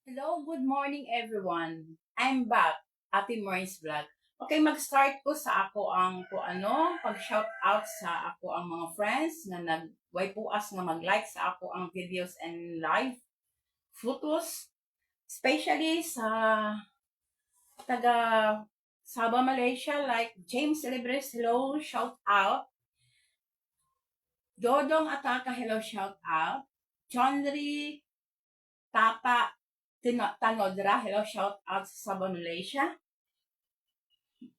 Hello, good morning everyone. I'm back, Ate Maureen's Vlog. Okay, mag-start ko sa ako ang pag-shout out sa ako ang mga friends na nag-way puas nga mag-like sa ako ang videos and live photos, especially sa taga Sabah, Malaysia, like James Celebres, hello, shout out. Dodong Ataka, hello, shout out. John Lee Tapa Tanodra, hello, shout out sa Sabah, Malaysia.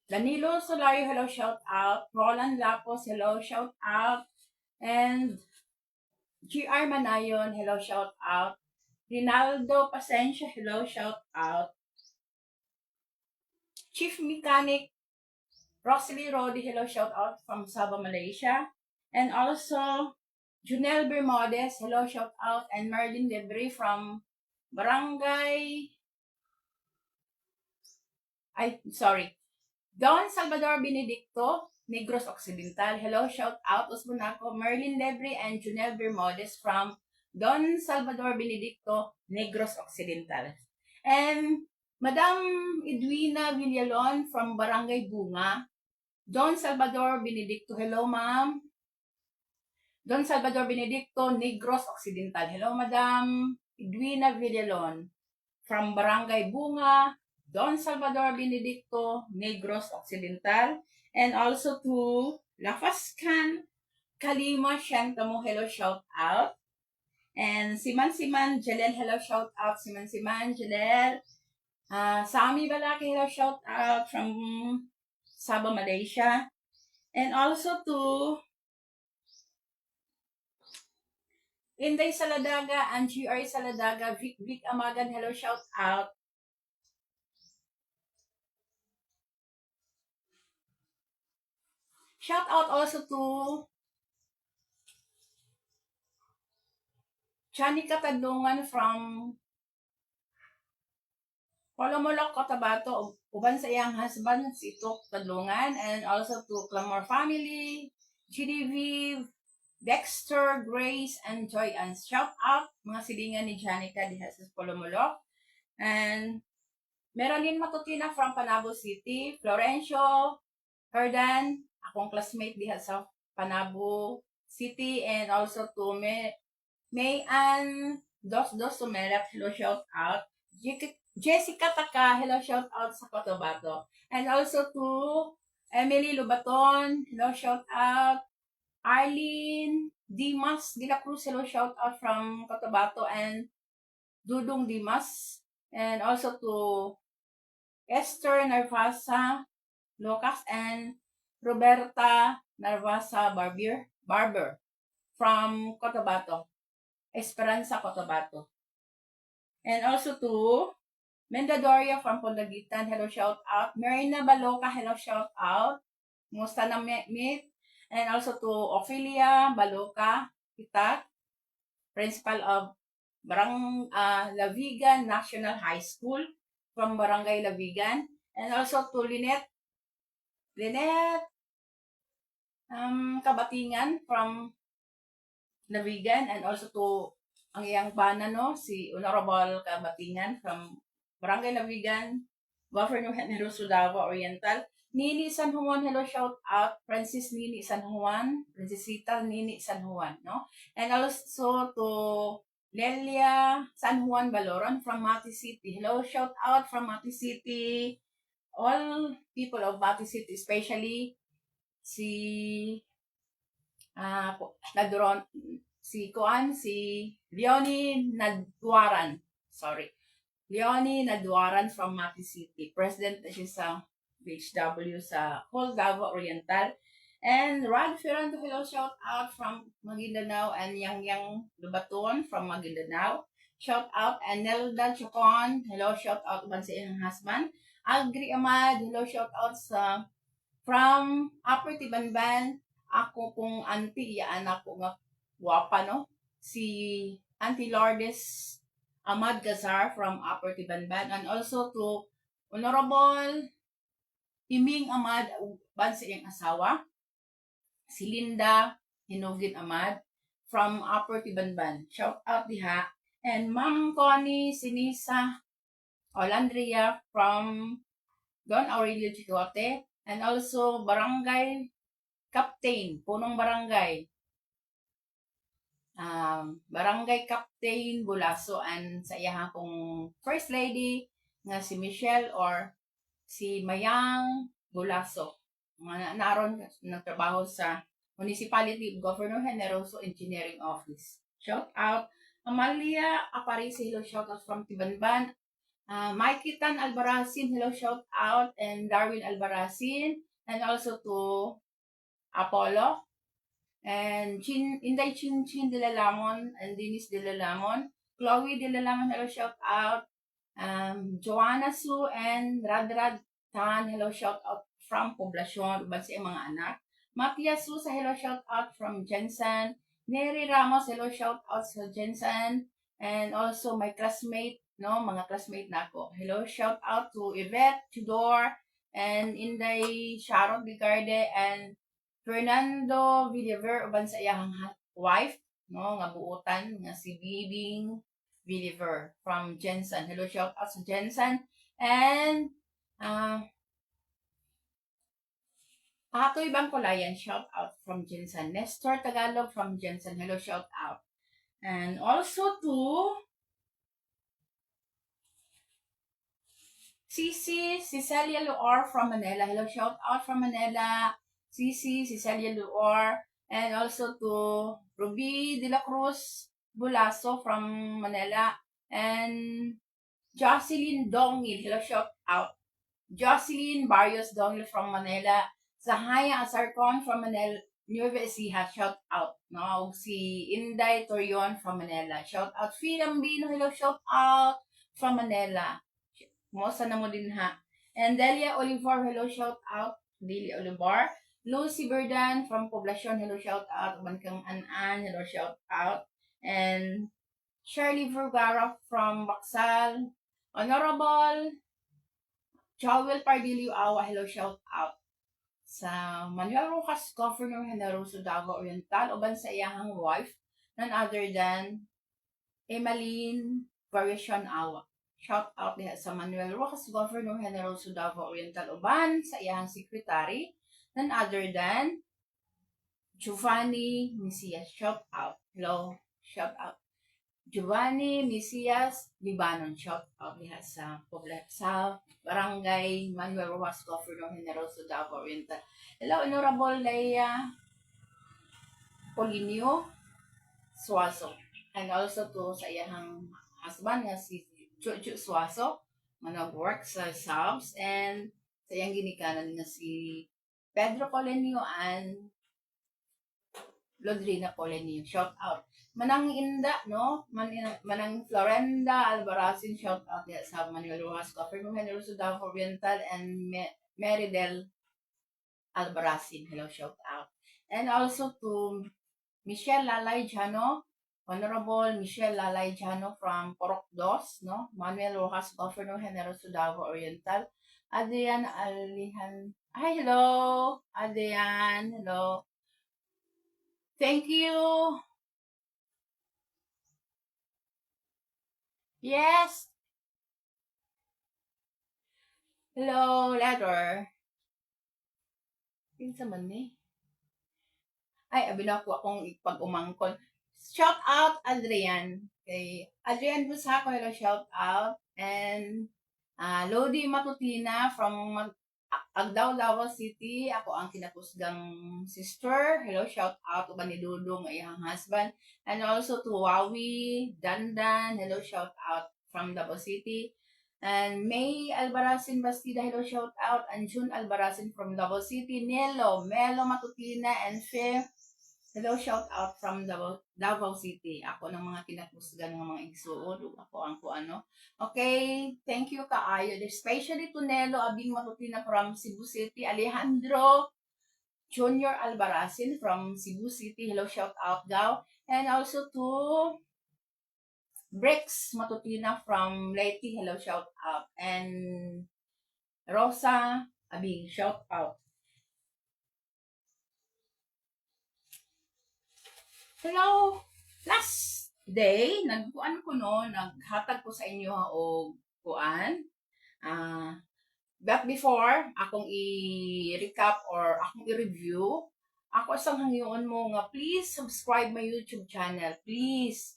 Danilo Solario, hello, shout out. Roland Lapos, hello, shout out. And GR Manayon, hello, shout out. Rinaldo Pasencia, hello, shout out. Chief Mechanic Rosalie Rodi, hello, shout out from Sabah, Malaysia. And also Junel Bermodes, hello, shout out. And Merlin Debris from Barangay, Don Salvador Benedicto, Negros Occidental. Hello, shout out. Usbon ako, Merlin Lebre and Junel Bermodes from Don Salvador Benedicto, Negros Occidental. And Madam Edwina Villalon from Barangay Bunga, Don Salvador Benedicto. Hello, ma'am. Don Salvador Benedicto, Negros Occidental. Hello, Madam Edwina Villalon from Barangay Bunga, Don Salvador Benedicto, Negros Occidental, and also to Lafascan Kalima Shantamo, hello, shout out. And Siman Jalel, hello, shout out. Siman Jalel. Sami Balaki, hello, shout out from Sabah, Malaysia. And also to Inday Saladaga and GR Saladaga, Vic Amagan, hello, shout out. Shout out also to Chani Katadungan from Polomolok, Cotabato, uban sa iyang husband, si Tok Tadungan, and also to Clamor family, Genevieve, Dexter, Grace, and Joy. And shout out mga silingan ni Janica diha sa Polomolok. And meron din matutina from Panabo City, Florencio, Herdan, akong classmate diha sa Panabo City, and also to May-Ann Dos Sumerap, hello, shout out. Jessica Taka, hello, shout out sa Cotabato. And also to Emily Lubaton, hello, shout out. Arlene Dimas de la Cruz, hello, shout out from Cotabato. And Dudong Dimas. And also to Esther Narvasa Lucas and Roberta Narvasa Barber from Cotabato. Esperanza, Cotabato. And also to Mendadoria from Pondagitan, hello, shout out. Marina Baloca, hello, shout out. Musta na meet. And also to Ophelia Baloca Itat, principal of Lavigan National High School from Barangay Lavigan. And also to Lynette Kabatingan from Lavigan, and also to ang iyang bana, no, si Honorable Kabatingan from Barangay Lavigan, Governor Generoso, Davao Oriental. Nini San Juan, hello, shout out. Francis Nini San Juan, Francisita Nini San Juan, no? And also to Lelia San Juan Baloran from Mati City. Hello, shout out from Mati City. All people of Mati City, especially si Nadron, si Leonie Nadwaran. Sorry. Leonie Nadwaran from Mati City. President na siya sa BHW sa whole Davao Oriental. And Rod Ferrando, hello, shout out from Maguindanao. And Yang Lubaton from Maguindanao. Shout out. And Nelda Chocon, hello, shout out uban sa iyang husband. Agri Amad, hello, shout out sa from Upper Tibanban. Ako kung auntie, yaan ako nga guwapa, no? Si Auntie Lourdes Ahmad Gazar from Upper Tibanban. And also to Honorable Iming Ahmad, ban sa iyang asawa. Si Linda Hinugin Ahmad from Upper Tibanban. Shout out diha. And Ma'am Connie Sinisa Olandria from Don Aurelio Chicote. And also Barangay Captain, Punong Barangay. Barangay Captain Bulaso and sa iya kong First Lady nga si Michelle or si Mayang Bulaso. Mga naroon nagtrabaho sa Municipality Governor Generoso Engineering Office. Shout out Amalia Aparici, hello, shout out from Tibanban. Mikey Tan Albaracin, hello, shout out, and Darwin Albaracin, and also to Apollo, and Inday Chin de la Lamon, and Dennis de la Lamon, Chloe de la Lamon, hello, shout out, Joanna Su, and Radrad Tan, hello, shout out from Poblacion, uban sa mga anak. Mapia Su, sa hello, shout out from Jensen. Neri Ramos, hello, shout out sa Jensen. And also my classmate, no, mga classmate na ako. Hello, shout out to Yvette Tudor, and Inday Sharon Bigarde, and Fernando Villaver, uban sa iyang wife, no, nga buotan, nga si Bibing Villaver from Jensen. Hello, shout out sa Jensen. And, Atoy Bangkolayan, shout out from Jensen. Nestor Tagalog from Jensen, hello, shout out. And also to Cici Celia Luor from Manila, hello, shout out from Manila. Cici Celia Luor, and also to Ruby De La Cruz Bulaso from Manila, and Jocelyn Dongil, hello, shout out. Jocelyn Barrios Dongil from Manila, Zahaya Asarcon from Manila, Nueva Ecija, shout out. No, si Inday Torion from Manila, shout out. Filambino, hello, shout out from Manila. Mosa na mo din ha. And Delia Olivar, hello, shout out. Delia Olivar. Lucy Berdan from Poblacion, hello, shout out. Uban kang An-An, hello, shout out. And Shirley Vergara from Baksal. Honorable Joel Pardilio Awa, hello, shout out. Sa Manuel Rojas, Governor Generoso Davao Oriental, uban sa iyahang wife, none other than Emmeline Variation Awa. Shout out diha sa Manuel Rojas, Governor Generoso Davao Oriental, uban sa iyahang secretary, none other than Giovanni Misias. Shout out. Hello, shout out. Giovanni Misias Libanon, shout out diha sa Barangay Manuel Rojas, Governor Generoso Davao Oriental. Hello, Honorable Leia Polinio Suaso. And also to sa iyang husband nga si Chuchu Suaso, nga nag-work sa subs, and sa iyang ginikanan nga si Pedro Polenio and Lodrina Polenio, shout out. Manang Inda, no? Manang Florenda Albaracin, shout out diya sa Manuel Rojas, Governor Generoso Davao Oriental, and Meridel Albaracin, hello, shout out. And also to Michelle Lalay Jano, Honorable Michelle Lalay Jano from Porok Dos, no? Manuel Rojas, Governor Generoso Davao Oriental. Adrian Alihan, hi, hello. Adrian, hello. Thank you. Yes. Hello, letter. Pinsa man ni? Ay, abi na ako akong pag-umangkon. Shout out, Adrian. Kay Adrian Busako, hello, shout out. And Lodi Matutina from Agdao, Davao City. Ako ang kinakusgang sister. Hello, shout out. Uban ni Dudong, iyang husband. And also to Wawi, Dandan. Hello, shout out from Davao City. And May Albaracin Bastida, hello, shout out. And June Albaracin from Davao City. Melo Matutina, and Fe, hello, shout out from Davao City. Ako ng mga kinakusgan ng mga igsuod. Ako ang ano. Okay, thank you kaayo. Especially to Nelo Abing Matutina from Cebu City. Alejandro Junior Albaracin from Cebu City. Hello, shout out daw. And also to Brex Matutina from Leyte. Hello, shout out. And Rosa Abing, shout out. Hello, last Today, nagkuan ko no, naghatag ko sa inyo og kuan. Ah, but before akong i-recap or akong i-review, ako isang hangyoon mo nga please subscribe my YouTube channel. Please.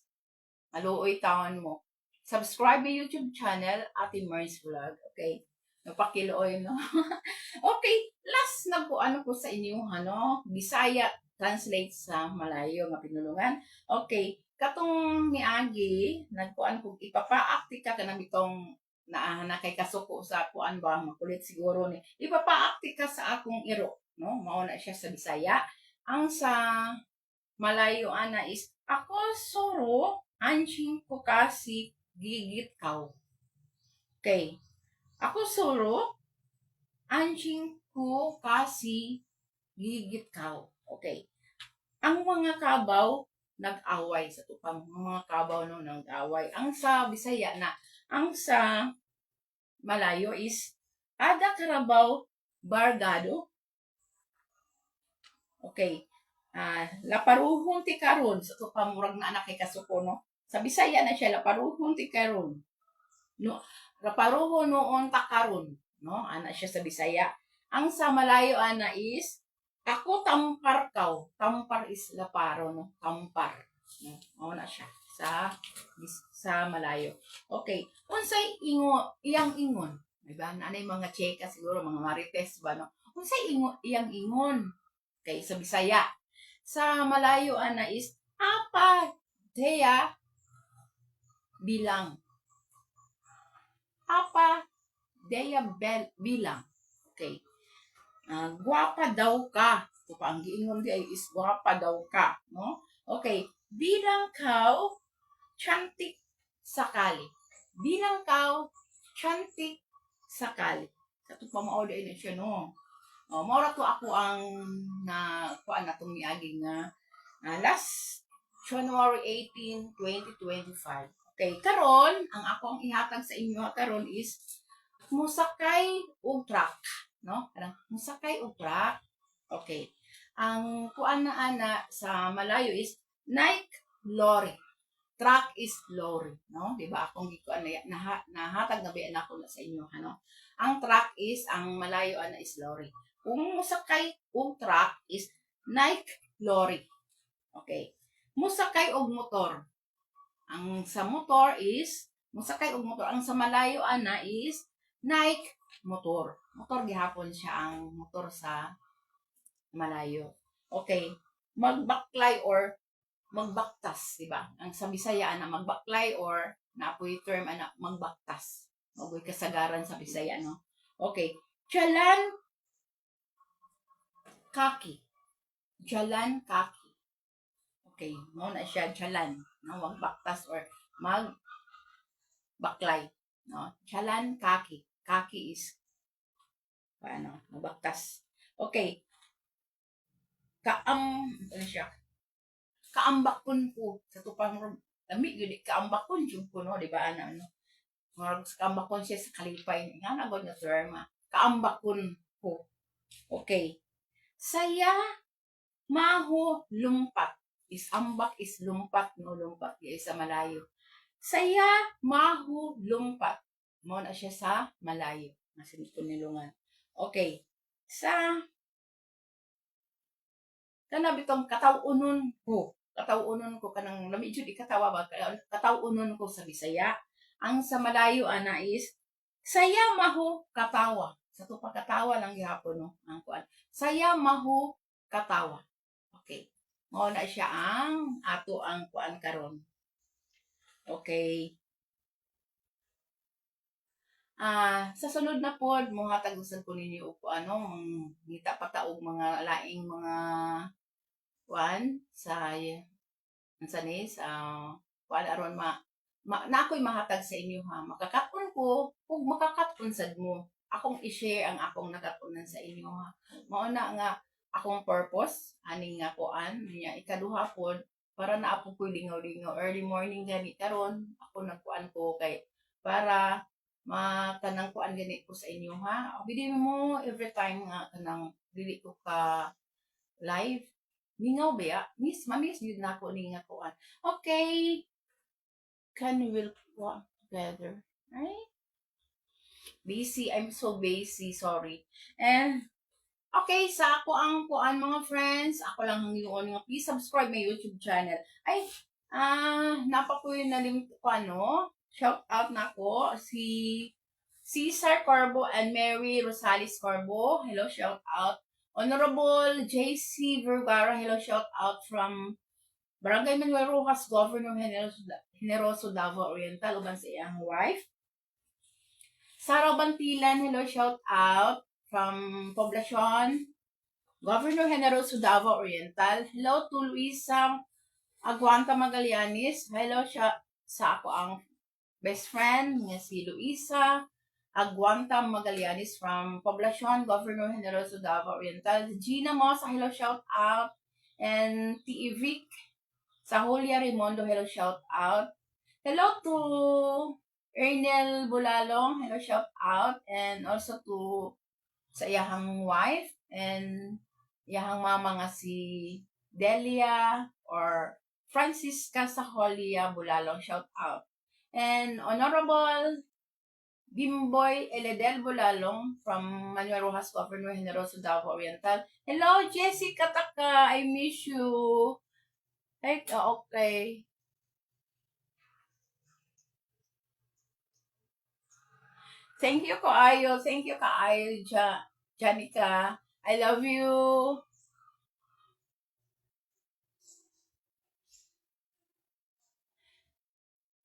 Maluoy taon mo. Subscribe my YouTube channel, Ate Mars Vlog. Okay? Napakiluoy, no? Okay, last nagkuano ko sa inyo, ano? Bisaya translate sa Malayo nga pinulungan. Okay, katong niagi, nagkuan ko ipapaakti ka kanang bitong na kay kasuko sa kuan ba makulit siguro ni. Ipapaakti ka sa akong iro, no? Mao na siya sa Bisaya. Ang sa Malayo ana is ako suro anjing ko kasi gigit kaw. Okay. Ako suro anjing ko kasi gigit kaw. Okay. Ang mga kabaw nag-away sa tupang mga kabaw no nag-away. Ang sa Bisaya na ang sa Malayo is ada karabaw bargado. Okay. Laparuhon ti karon sa tupang murag na anak kay kasuko no. Sa Bisaya na siya laparuhon ti karon. No, laparuhon noon ta karon, no? Ana siya sa Bisaya. Ang sa Malayo ana is ako tampar kaw. Tampar is laparo, no? Tampar. No? Mao na siya sa Malayo. Okay. Unsay iyang ingon? Diba? Nanay mga cheka siguro, mga marites ba, no? Unsay iyang ingon? Okay, sa Bisaya. Sa Malayo ana is apa deya bilang. Apa deya bilang. Okay. Guwapa daw ka. So, ang giingon di ay is guwapa daw ka. No? Okay. Bilang kau, chantik sakali. Bilang kau, chantik sakali. Sa ito pa mauli na siya, no? Maura to ako ang kuan na itong miaging nga last January 18, 2025. Okay, karon ang ako ang ihatag sa inyo karon is musakay og truck, no? Parang musakay og truck. Okay. Ang kuan na ana sa Malayo is Nike lorry. Truck is lorry, no? Di ba? Akong gikuan na nahatag na biyan ako na sa inyo, ano? Ang truck is ang Malayo ana is lorry. Kung musakay og truck is Nike lorry. Okay. Musakay og motor. Ang sa motor is musakay og motor. Ang sa Malayo ana is Nike motor. Motor gihapon siya ang motor sa Malayo. Okay. Magbaklay or magbaktas, di ba? Ang sa Bisaya ana magbaklay or naapoy term ana magbaktas. Magoy kasagaran sa Bisaya, no? Okay. Jalan kaki. Jalan kaki. Okay, mo na siya jalan, no? Magbaktas or magbaklay, no? Jalan kaki. Kaki is ano, magbaktas. Okay. Ano siya? Kaambakon ko sa tupang lami gyud kaambakon jud ko, no, di ba ano? Kaambakon siya sa kalipay nga na gud na term. Kaambakon ko. Okay. Saya maho lumpat. Is ambak is lumpat, no, lumpat sa Malayo. Saya maho lumpat. Mo na siya sa Malayo. Masin ko nilungan. Okay. Sa kana bitong kataw-unon ko. Kataw-unon ko kanang lami jud ikatawa ba? Kataw-unon ko sa Bisaya. Ang sa Malayo ana is saya maho katawa. Sa to pagkatawa lang gihapon, no, ang kuan. Saya maho katawa. Okay. Mao na siya ang ato ang kuan karon. Okay. Sa sunod na pod mohatag usab ko ninyo og ano, ngita pa og mga laing mga kuan sa unsa ni sa kuan aron na ako'y mahatag sa inyo ha. Makakapon ko ug makakapon sad mo. Akong i-share ang akong nakatunan sa inyo ha. Mao na nga akong purpose aning nga kuan niya ikaduha pod para naapo ko lingaw-lingaw early morning gani karon ako nagkuan ko kay para makanang kuan gani ko sa inyo ha. Bili mo every time nga kanang dili ko ka live. Mingaw ba ya? Miss, mamiss yun na ako ni nga kuan. Okay. can will walk together. Right? Busy. I'm so busy. Sorry. And, okay, sa ako ang kuan mga friends. Ako lang ang yun nga. Please subscribe my YouTube channel. Ay, napakuyo na rin ko ano. Shout out na ako. Si Cesar Corbo and Mary Rosales Corbo. Hello, shout out. Honorable JC Vergara. Hello, shout out from Barangay Manuel Rojas, Governor Generoso Davao Oriental, uban sa iyang wife. Sara Bantilan, hello, shout out from Poblacion, Governor Generoso Davao Oriental. Hello to Luisa Aguanta Magallanes. Hello sa ako ang best friend nga si Luisa Aguanta Magallanes from Poblacion, Governor Generoso Davao Oriental. Gina Mosa, hello, shout out. And T. Vic sa Julia Raimundo, hello, shout out. Hello to Ernel Bulalong, hello, shout out. And also to sa iyahang wife and iyahang mama nga si Delia or Francisca Saholia Bulalong, shout out. And Honorable Bimboy Eledel Bulalong from Manuel Rojas, Governor Generoso Davao Oriental. Hello, Jessica Taka, I miss you. Okay. Thank you kaayo. Thank you kaayo, Janica. I love you.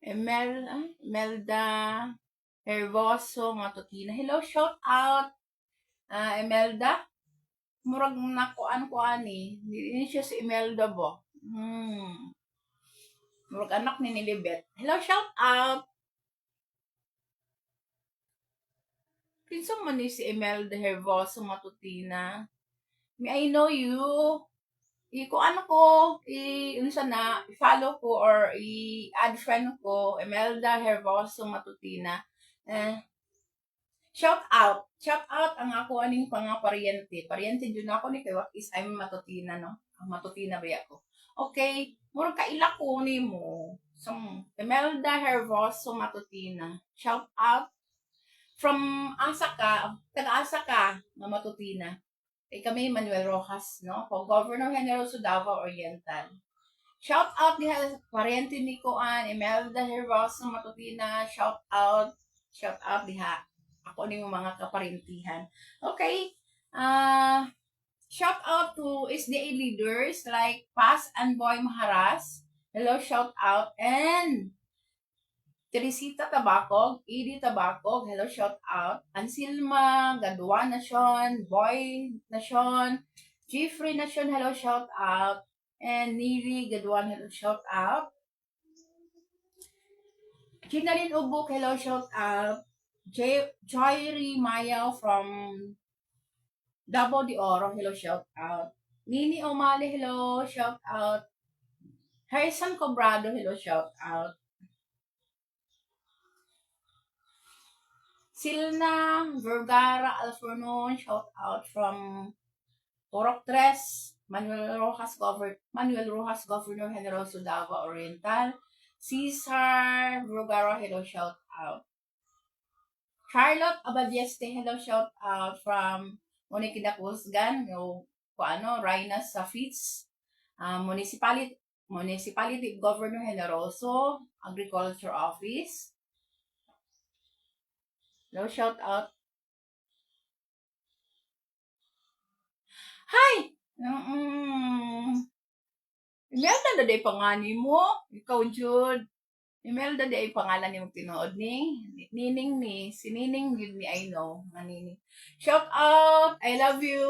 Imelda Herboso Matutina. Hello, shout out. Imelda. Murag nakuan ni. Hindi siya si Imelda bo. Murag anak ni Nilibet. Hello, shout out. Kinsa man ni si Imelda Herboso Matutina. I know you. I-follow ko or i-add friend ko, Imelda Herboso Matutina. Shout out. Shout out ang ako aning panga paryente. Paryente dyan ako ni kay what is I'm Matutina, no? Matutina ba ako? Okay. Murag kaila ko ni mo. So, Imelda Herboso Matutina. Shout out. From taga-asa ka, na Matutina. Kami Manuel Rojas, no? Governor Generoso Davao Oriental. Shout out diha paryente ni Kuan, Imelda Herboso Matutina. Shout out diha. Ako ni mga kaparentihan. Okay. Shout out to SDA leaders like Paz and Boy Maharas. Hello, shout out. And Teresita Tabacog, Edie Tabacog, hello, shout out. Ansilma, Gaduan Nation, Boy Nation, Jeffrey Nation, hello, shout out. And Niri Gaduan, hello, shout out. Ginarin Ubuk, hello, shout out. Joyri Mayaw from Davao de Oro, hello, shout out. Nini Omali, hello, shout out. Harrison Cobrado, hello, shout out. Silna Vergara Alfornon, shout out from Porok Tres, Manuel Rojas, Governor Generoso Davao Oriental. Cesar Vergara, hello, shout out. Charlotte Abadieste, hello, shout out from Moniquidacusgan, Rhina Safits, Municipality Governor Generoso, Agriculture Office. Hello, shout out. Hi! Imelda na day pangani mo. Ikaw, Jude. Imelda day pangalan ni mong tinood ni. Nining ni. Si Nining yun ni I know. Manining. Shout out! I love you!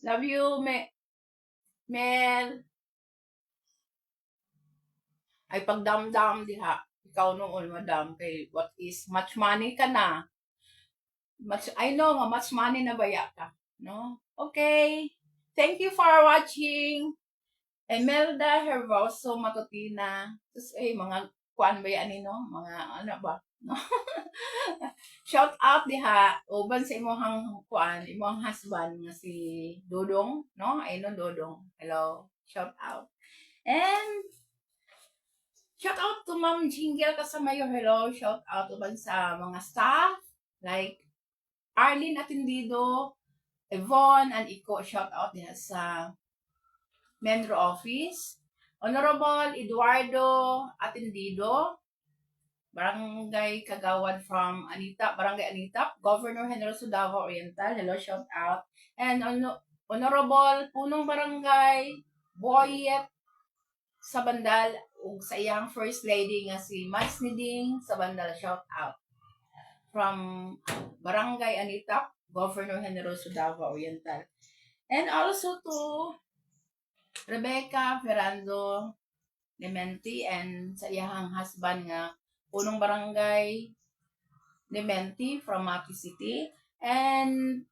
Love you, Mel. Ay pagdamdam diha. Ikaw noon, madam. Kay what is, much money ka na. I know nga, much money na baya ka. No? Okay. Thank you for watching. Imelda Herboso Matutina. Tapos, mga kuan ba yan, no? Mga ano ba? No? Shout out diha. Uban sa imong kuan, imong husband nga si Dodong, no? I know Dodong. Hello. Shout out. And Shout out to Ma'am Jingle Kasamayo. Hello. Shout out uban sa mga staff like Arlene Atendido, Yvonne and Iko. Shout out din sa Menro Office. Honorable Eduardo Atendido, Barangay Kagawad from Barangay Anita, Governor Generoso Davao Oriental. Hello, shout out. And Honorable Punong Barangay Boyet Sabandal ug sa iyang First Lady nga si Mas Niding Sabandal, shout out. From Barangay Anita, Governor Generoso Davao Oriental. And also to Rebecca Ferrando Nementi and sa iyang husband nga Punong Barangay Nementi from Maki City. And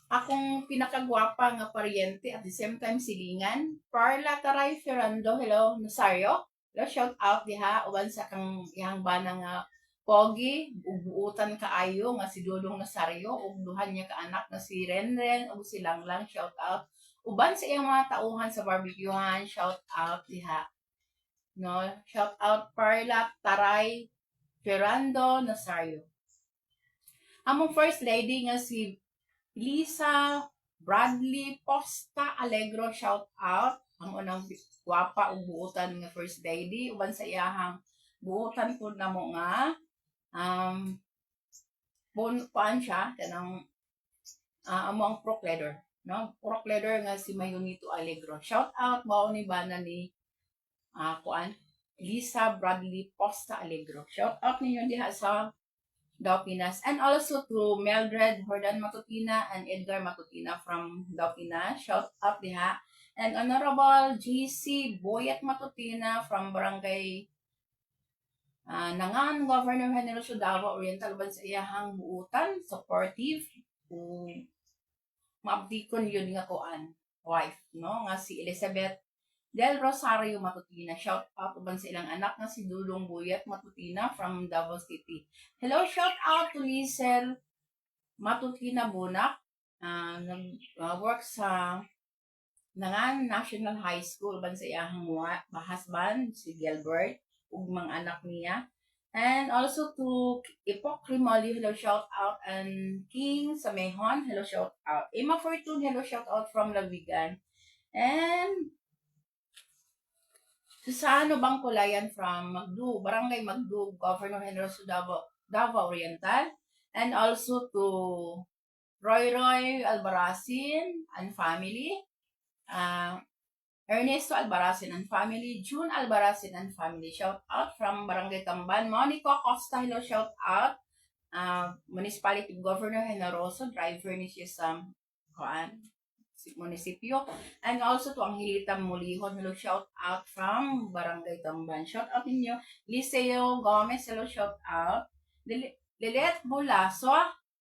akong pinakagwapa nga paryente at the same time silingan, Parla Taray Ferrando. Hello, Nasario. Hello, shout out diha uban sa kang iyang bana nga pogi, ubuutan kaayo nga si Dudong Nasario ug duhan niya ka anak nga si Renren ug si Langlang, shout out. Uban sa iyang mga tauhan sa barbecuehan, shout out diha. No, shout out Parla Taray Ferrando Nasario. Among First Lady nga si Lisa Bradley Posta Alegro, shout out. Ang unang gwapa ug buutan nga First Lady uban sa iyahang buutan pud namo nga paan siya kanang among Proc Leader, no? Proc Leader nga si Mayunito Alegro. Shout out mao ni bana ni Lisa Bradley Posta Alegro. Shout out ninyo diha sa Davao Pinas. And also to Mildred Hordan Matutina and Edgar Matutina from Davao Pinas. Shout out diha. And Honorable GC Boyet Matutina from Barangay Nangan, Governor Generoso Davao Oriental, uban sa iyahang buutan, supportive, maabdikon yun nga wife, no? Nga si Elizabeth Del Rosario Matutina. Shout out uban sa ilang anak nga si Dulong Boyet Matutina from Davao City. Hello, shout out to Liesel Matutina Bunak, nag-work sa Nangan National High School uban sa iyahang husband si Gilbert ug mga anak niya. And also to Ipok Rimoli, hello, shout out. And King Samehon, hello, shout out. Emma Fortune, hello, shout out from Lavigan. And Susano Bangkulayan from Magdu, Barangay Magdu, Governor Generoso Davao Oriental. And also to Roy Albaracin and family. Ernesto Albaracin and family, June Albaracin and family, shout out from Barangay Tamban. Monica Costa, hello, shout out. Municipality Governor Generoso, driver ni siya sa munisipyo. And also to Angelita Mulihon, hello, shout out from Barangay Tamban. Shout out ninyo. Liceo Gomez, hello, shout out. Lilet Bulaso,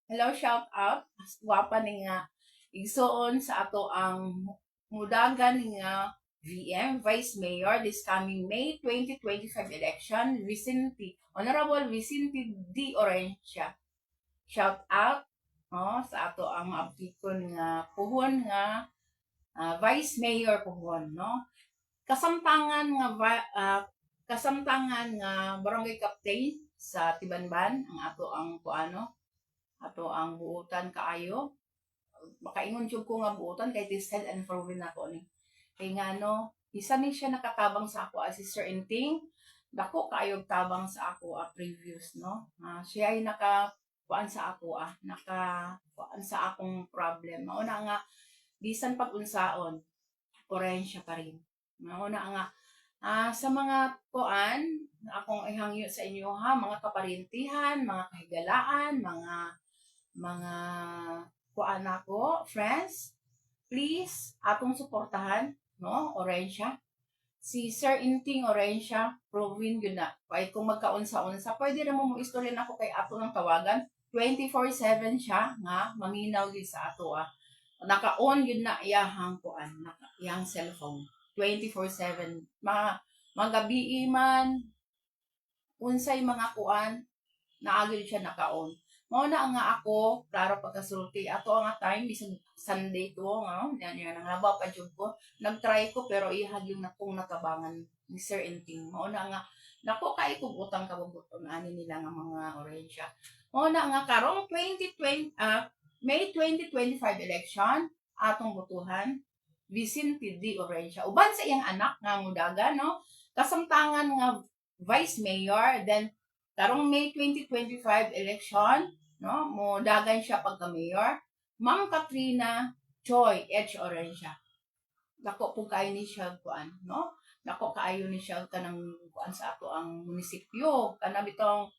hello, shout out. Wapa ni nga igsoon sa ato ang mudagan nga VM, Vice Mayor, this coming May 2025 election, Honorable Vicente D. Orencia. Shout out sa ato ang maabdikon nga puhon nga Vice Mayor puhon, no? Kasamtangan nga barangay captain sa Tibanban, ang ato ang ato ang buutan kaayo. Makaingon jud ko nga buutan kay tested and proven nako ni. Kay nga isa ni siya nakatabang sa ako as Sister Inting. Dako kayo tabang sa ako previous, no? Siya ay nakakuan sa ako nakakuan sa akong problem. Mauna nga bisan pag-unsaon, porensya pa rin. Mauna nga sa mga kuan akong ihangyo sa inyo mga kaparintihan, mga kahigalaan, mga kuan ako, friends, please, atong suportahan, no? Orencia. Si Sir Inting Orencia, proven yun na. Kahit kung magkaunsa-unsa, pwede na mo istorya na ako kay ato ng tawagan. 24/7 siya, nga, maminaw yun sa ato, Naka-on yun na iyahang kuan, iyang cellphone. 24/7. Mga gabi man, unsay mga kuan, naagil siya naka-on. Mao na nga ako, klaro pagkasulti. Ato nga time, bisag Sunday to, yan ang labaw pa jud ko. Nag-try ko, pero ihag yung nakong natabangan ni Sir Enting. Mao na nga, nako kay kung utang kabubuton ani nila nga mga orensya. Mao na nga karong 2020, May 2025 election, atong botohan, Vicente D. Orencia. Uban sa iyang anak nga mudaga, no? Kasamtangan nga Vice Mayor, then karong May 2025 election, no? Mudagan siya pagka-mayor. Ma'am Katrina Joy H. Orencia. Dako po kayo ni siya kuan, no? Dako kaayo ni siya kanang kuan sa ato ang munisipyo. Kanabitong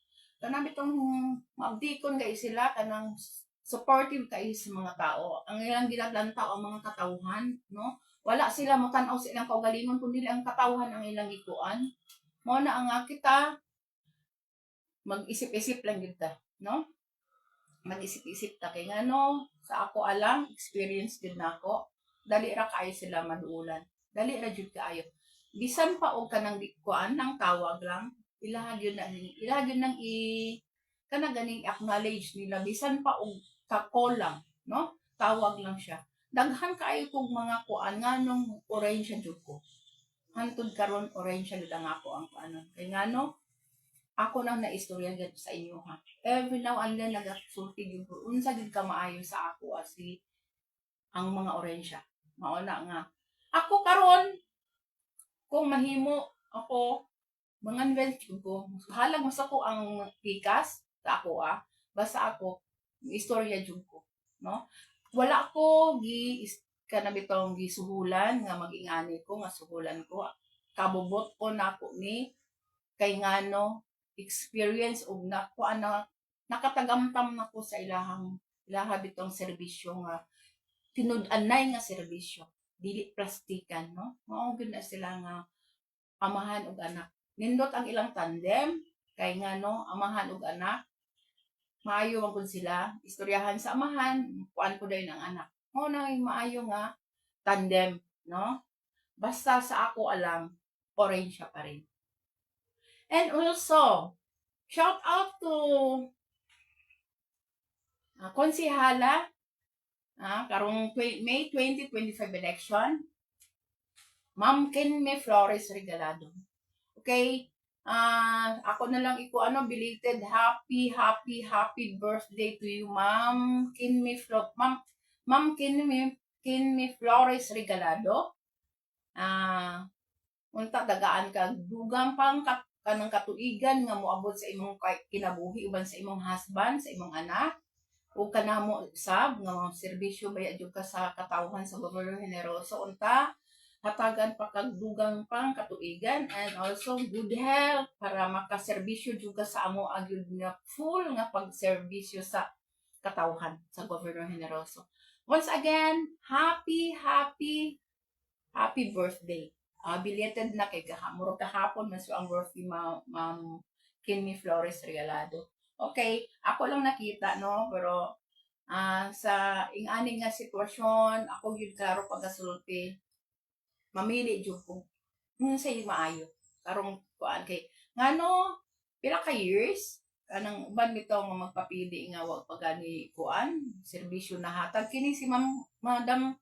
mabdikon kay sila kanang supportive kayo sa mga tao. Ang ilang ginaglantaw ang mga katawhan, no? Wala sila mo tan-aw sa ilang kaugalingon kundi ang katawhan ang ilang ikuan. Mo na ang kita mag-isip-isip lang gyud ta, no? Mag-isip-isip ta kay ngano sa ako alang experience din nako. Dali ra kaayo sila maduulan. Dali ra jud kaayo. Bisan pa og kanang kuan nang tawag lang, ilahag yun nang kana ganing acknowledge nila bisan pa og kako lang, no? Tawag lang siya. Daghan kaayo kog mga kuan nganong orensya jud ko. Hantod karon orensya jud ang ako ang kuanon. Kay ngano ako nang naistorya gid sa inyo ha. Every now and then nagasulti gyud ko unsa gid ka maayo sa ako asi ang mga orensya. Mao na nga. Ako karon kung mahimo ako mga invest ko, halag mas ako ang pikas sa ako basta ako istorya jud ko, no? Wala ko kanabitong gisuhulan nga magingani ko nga suhulan ko. Kabubot ko nako ni kay ngano experience og nako nakatagamtam nako sa ilaha bitong serbisyo nga tinud-anay nga serbisyo dili plastikan, no? Mao gyud na sila nga amahan ug anak. Nindot ang ilang tandem kay ngano amahan ug anak maayo man kun sila istoryahan sa amahan kuan ko dayon ang anak mo na maayo nga tandem, no? Basta sa ako alang orange pa rin. And also shout out to konsehala karong May 2025 election, Ma'am Kenme Flores Regalado. Okay? Ako na lang belated happy birthday to you, Ma'am Kenme Flores Regalado. Unta dagaan ka dugang pang kanang katuigan nga moabot sa imong kinabuhi uban sa imong husband, sa imong anak. O kanamo sab nga serbisyo baya jud ka sa katawhan sa Gobernador Generoso unta hatagan pa kag dugang pang katuigan and also good health para makaserbisyo jud ka sa amo agyud nga full nga pagserbisyo sa katawhan sa Gobernador Generoso. Once again, happy birthday. Belated na kay murag kahapon man ang birthday Ma'am Kenme Flores Regalado. Okay, ako lang nakita, no? Pero sa ing-ani nga sitwasyon, ako yun klaro pagkasulti, mamili jud ko say maayo. Karong kuan kay ngano pila ka years kanang uban bitaw nga magpapili nga wag pagani kuan serbisyo na hatag kini si Madam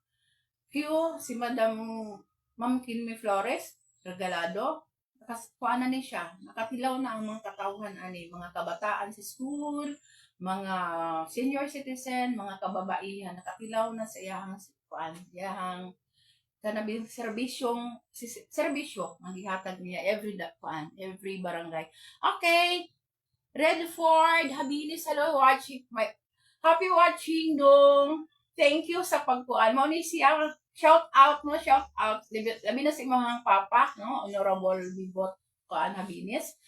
Ma'am Kenme Flores Regalado. Kuana ni siya, nakatilaw na ang mga katawhan ani, mga kabataan sa school, mga senior citizen, mga kababaihan, nakatilaw na sa iyang iyang kanabing serbisyo ang gihatag niya every barangay. Okay, Redford, Habilis, hello watching happy watching dong. Thank you sa pagkuan. Mao ni siya shout out. Labi na sa imong papa, no? Honorable Bibot kuan Habilis.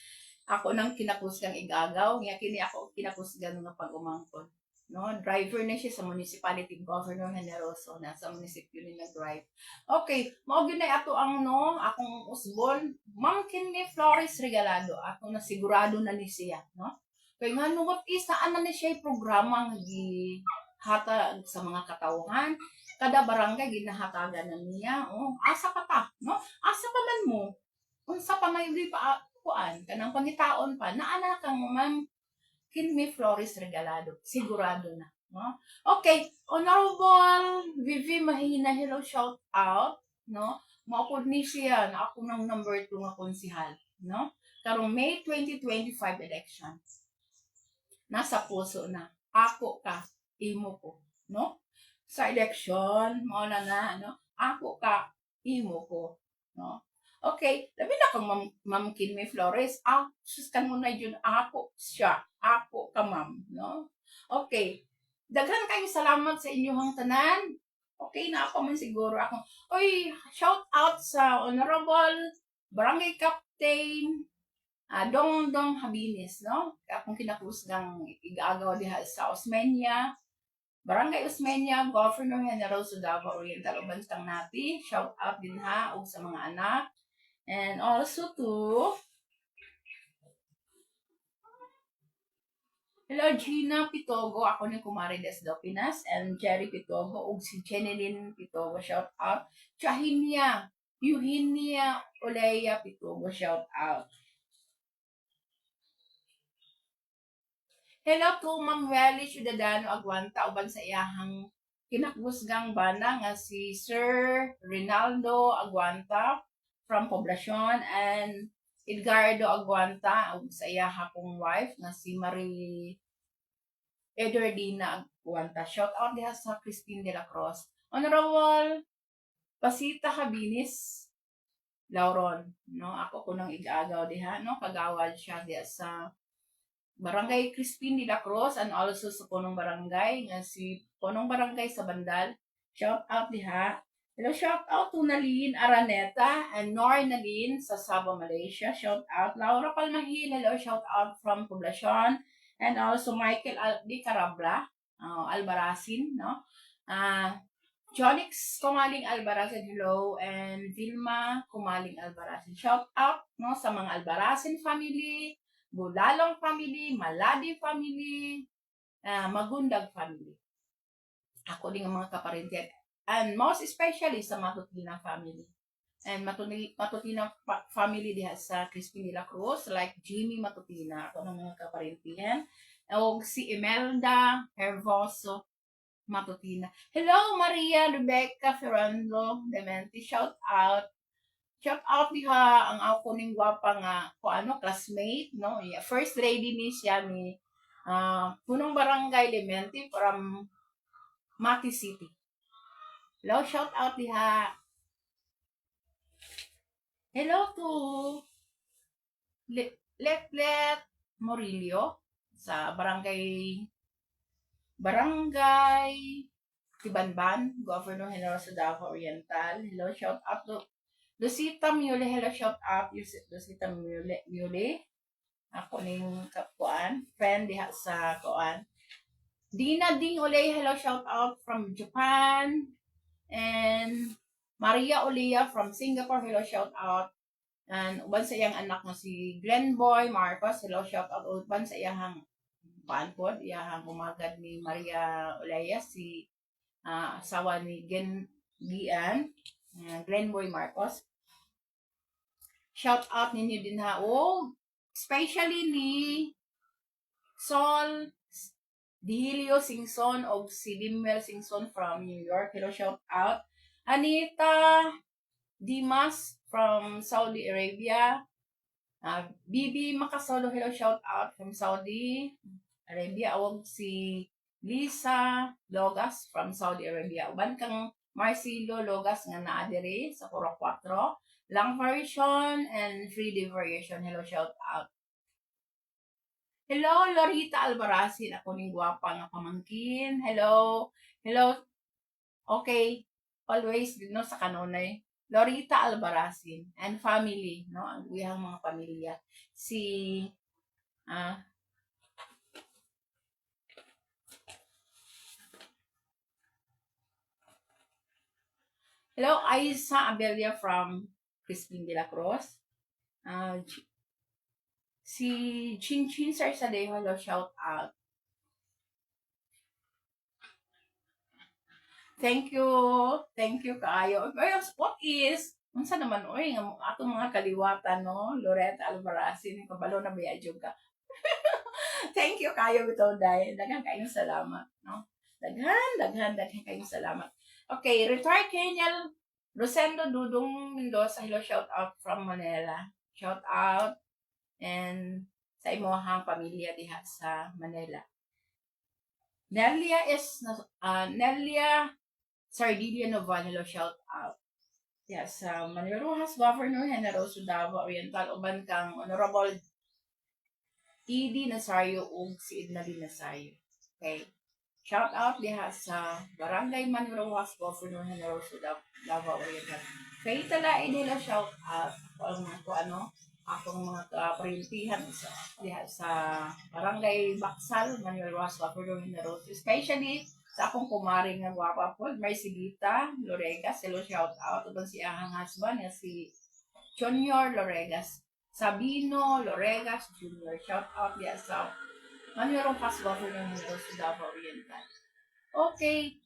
Ako nang kinakusgang igagaw, nga kini ako kinakusgan nga pag-umangkon. No, driver na siya sa municipality Governor Generoso na sa munisipyo ni nag-drive. Okay, mao gyud na ato ang akong usbon, Ma'am Kenme Flores Regalado. Ako na sigurado na ni siya, no? Kay ngano what is saan na ni siya programa nga gihatag sa mga katawhan. Kada barangay ginahatagan na niya. Asa pa ta, no? Asa pa man mo? Unsa pa may pa kuan kanang pangitaon pa naa na kang Ma'am Kinme Flores Regalado. Sigurado na. No? Okay, Honorable Vivi Mahina, hello, shout out. No? Maupod ni siya na ako ng number 2 nga konsihal. No? Karong May 2025 elections. Nasa puso na. Ako ka, imo ko. No? Sa election, mo na, no? Ako ka, imo ko. No? Okay, labi na kang Ma'am Kinme Flores. Suskan mo na yun, ako siya. Ako ka, ma'am. No? Okay. Daghan kayo salamat sa inyong tanan. Okay na ako man siguro ako. Oy, shout out sa Honorable Barangay Captain Dong Habilis, no? Akong kinakusgang igagaw diha sa Osmeña. Barangay Osmeña, Governor General Sudava Oriental Ubansang Nati. Shout out din ha og sa mga anak. And also to hello Gina Pitogo, ako ni Kumari Des Dopinas, and Jerry Pitogo ug si Jeneline Pitogo, shout out. Chahinia Eugenia Oleya Pitogo, shout out. Hello to Ma'am Welly Ciudadano Aguanta uban sa iyahang kinakbusgang bana nga si Sir Rinaldo Aguanta from Poblacion, and Edgardo Aguanta ug sa iya hapong wife nga si Marie Edwardina Aguanta. Shout out diha sa Christine de la Cruz. Honorable Pasita Habinis Lauron, no? Ako ko nang igagaw diha, no? Kagawad siya diha sa Barangay Crispin de la Cruz, and also sa punong barangay nga si punong barangay sa Bandal. Shout out diha. Hello, shout out to Nalin Araneta and Nor Nalin sa Sabah, Malaysia. Shout out. Laura Palmahil, hello, shout out from Poblacion. And also Michael Di Carabla, Albarasin, no? Jonix Kumaling Albarasin, hello. And Vilma Kumaling Albarasin. Shout out, no, sa mga Albarasin family, Bulalong family, Maladi family, Magundag family. Ako din ang mga kaparintiyan. And most especially sa Matutina family. And Matutina family diha sa Crispin de la Cruz, like Jimmy Matutina, ako ng mga kaparintiyan. O si Imelda Hervoso Matutina. Hello, Maria Rebecca Ferrando Dementi, shout out. Shout out diha ang ako ning gwapa nga classmate, no? Yeah, first lady ni siya ni punong barangay Dementi from Mati City. Hello, shout out diha. Hello to Letlet Morillo sa Barangay Tibanban, Governor General sa Davao Oriental. Hello, shout out to Lucita Mule. Hello, shout out Lucita Mule. Ako ning friend diha sa kuan. Dina Ding Olay, hello, shout out from Japan. And Maria Olea from Singapore, hello, shout out. And uban sa iyang anak nga si Glenboy Marcos, hello, shout out. Uban sa iyang paanpod, iyang umagad ni Maria Olea, si asawa ni Gian, Glenboy Marcos. Shout out ninyo din ha. Especially ni Sol Dihilio Singson o si Dimwell Singson from New York. Hello, shout out. Anita Dimas from Saudi Arabia. Bibi Makasolo, hello, shout out from Saudi Arabia. Awag si Lisa Logas from Saudi Arabia. Uban kang Marcelo Logas nga naa diri sa Puro 4. Long version and 3D variation. Hello, shout out. Hello, Lorita Albarazin. Ako ning gwapa nga pamangkin. Hello. Hello. Okay. Always, no, sa kanunay. Lorita Albarazin and family, no? Ang iyang mga pamilya. Si, hello, Aisa Abelia from Crispin de la Cruz. Si Chinchin Sarsadejo, hello, shout out. Thank you kaayo. What is? Unsa naman oy nga atong mga kaliwatan, no? Loretta Albarazin, kabalo na biya jud ka. Thank you kayo ito dahil daghan kayong salamat, no? Daghan kayong salamat. Okay, retired Colonel Rosendo Dudong Mendoza, hello, shout out from Manila. Shout out and sa imuhang pamilya diha sa Manila. Nelia Sardilia Novan, hello, shout out. Yes, Manuel Rojas, Governor Generoso Davao Oriental, uban kang Honorable E.D. Nazario ug si Idnali Nazario. Okay. Shout out diha sa Barangay Manuel Rojas, Governor Generoso Davao Oriental. Kay talain nila shout out akong mga kaparintihan diha sa Barangay Baksal, Manuel Rojas, Governor Generoso. Especially sa akong kumari nga gwapa po, Marcelita Loregas, hello, shout out. Uban si ahang husband nga si Junior Loregas. Sabino Loregas Jr. Shout out diya sa Manuel Rojas, Governor Generoso Davao Oriental. Okay.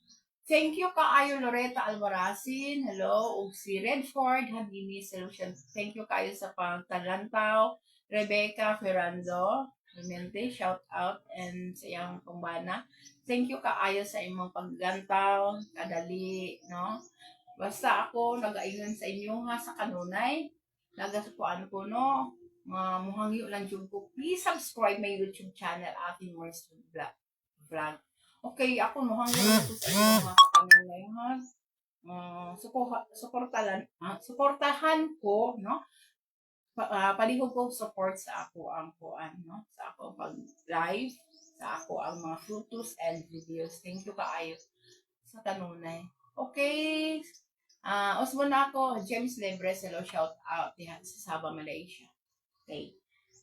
Thank you kaayo Loretta Albarazin. Hello. Ug si Redford Hadini Solution. Thank you kaayo sa pagtalantaw. Rebecca Ferrando Clemente, shout out, and sa iyang kumbana. Thank you kaayo sa imong paglantaw. Kadali, no? Basta ako nag-aingon sa inyo ha sa kanunay. Nagasukuan ko, no? Muhangyo lang yung ko. Please subscribe my YouTube channel, Ate Morris Vlog. Okay, ako muhangyo lang ko sa inyo mga kanunay, ha? Suportahan ko, no? Palihog ko support sa ako ang kuan, no? Sa ako pag-live, sa ako ang mga photos and videos. Thank you kaayo sa kanunay. Okay. Usbo na ako, James Lebres, hello, shout out diha sa Sabah, Malaysia. Okay.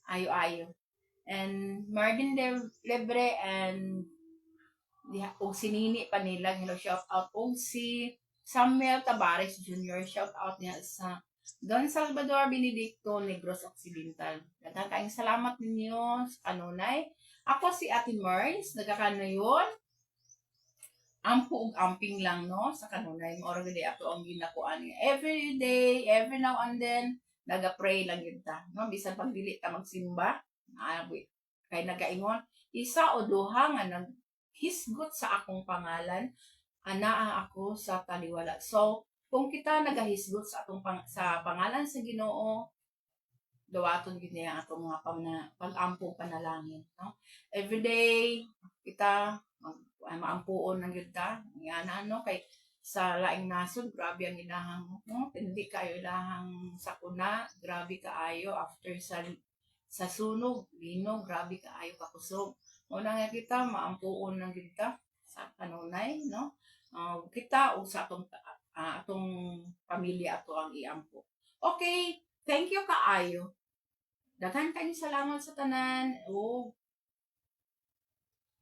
Ayo. And Marvin Lebre and diha og si Nini Panilag, hello, shout out. Og si Samuel Tabares Jr., shout out niya sa Don Salvador Benedicto, Negros Occidental. Daghang kayong salamat ninyo sa kanunay. Ako si Ate Mars, nagkakanayon. Ampo ug amping lang, no, sa kanunay mo already ato ang ginakuan every day, every now and then naga-pray lang yun ta, no, bisan pag dili ta magsimba kay nagaingon isa o duha nga naghisgot sa akong pangalan, anaa ako sa taliwala. So kung kita nagahisgot sa atong sa pangalan sa Ginoo, dawaton gid niya atong mga pag-ampo panalangin, no, every day kita maampuon ng yun ta. Yan, kay sa laing nasod, grabe ang ilahang, no? Hindi kayo ilahang sakuna, grabe kaayo after sa sunog, linog, grabe kaayo kakusog. Una nga kita, maampuon ng yun ta sa kanunay, no? Kita o sa atong pamilya ato ang iampo. Okay, thank you kaayo. Daghan kayo salamat sa tanan.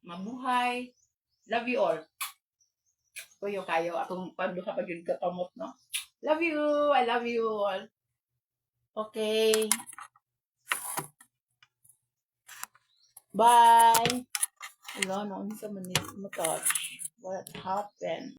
Mabuhay. Love you all. Kuyo kayo, atong pagduha pag yun katamot, no? Love you! I love you all. Okay. Bye! Wala, no? Ano sa manit mo touch? What happened?